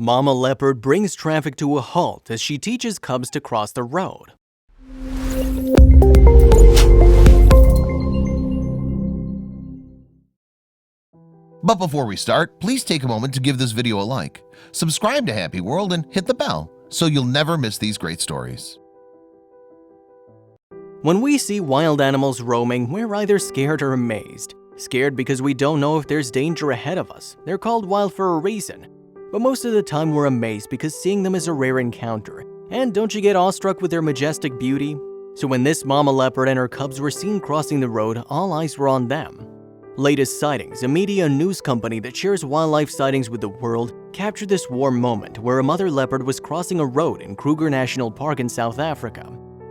Mama Leopard brings traffic to a halt as she teaches cubs to cross the road. But before we start, please take a moment to give this video a like, subscribe to HappyWorld, and hit the bell so you'll never miss these great stories. When we see wild animals roaming, we're either scared or amazed. Scared because we don't know if there's danger ahead of us. They're called wild for a reason. But most of the time we're amazed because seeing them is a rare encounter. And don't you get awestruck with their majestic beauty? So when this mama leopard and her cubs were seen crossing the road, all eyes were on them. Latest Sightings, a media news company that shares wildlife sightings with the world, captured this warm moment where a mother leopard was crossing a road in Kruger National Park in South Africa.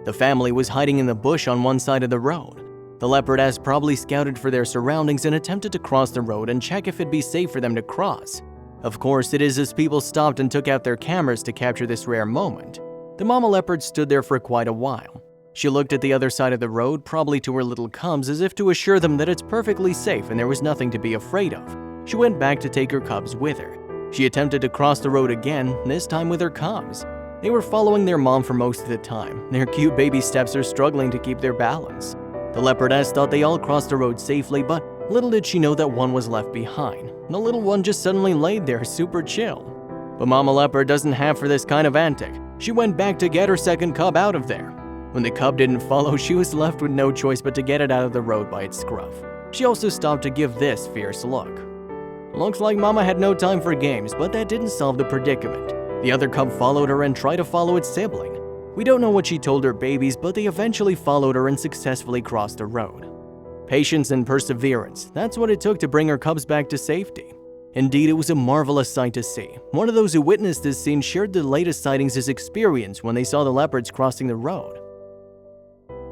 The family was hiding in the bush on one side of the road. The leopard has probably scouted for their surroundings and attempted to cross the road and check if it'd be safe for them to cross. Of course, it is as people stopped and took out their cameras to capture this rare moment. The mama leopard stood there for quite a while. She looked at the other side of the road, probably to her little cubs, as if to assure them that it's perfectly safe and there was nothing to be afraid of. She went back to take her cubs with her. She attempted to cross the road again, this time with her cubs. They were following their mom for most of the time. Their cute baby steps are struggling to keep their balance. The leopardess thought they all crossed the road safely, but little did she know that one was left behind. The little one just suddenly laid there, super chill. But Mama Leopard doesn't have for this kind of antic. She went back to get her second cub out of there. When the cub didn't follow, she was left with no choice but to get it out of the road by its scruff. She also stopped to give this fierce look. Looks like Mama had no time for games, but that didn't solve the predicament. The other cub followed her and tried to follow its sibling. We don't know what she told her babies, but they eventually followed her and successfully crossed the road. Patience and perseverance, that's what it took to bring her cubs back to safety. Indeed, it was a marvelous sight to see. One of those who witnessed this scene shared the latest sightings' experience when they saw the leopards crossing the road.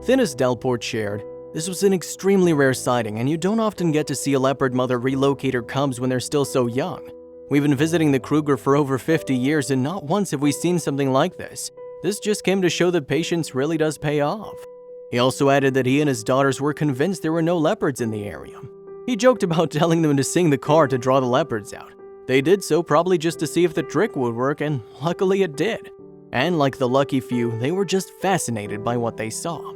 Thinnest Delport shared, "This was an extremely rare sighting, and you don't often get to see a leopard mother relocate her cubs when they're still so young. We've been visiting the Kruger for over 50 years, and not once have we seen something like this. This just came to show that patience really does pay off." He also added that he and his daughters were convinced there were no leopards in the area. He joked about telling them to sing the card to draw the leopards out. They did so probably just to see if the trick would work, and luckily it did. And like the lucky few, they were just fascinated by what they saw.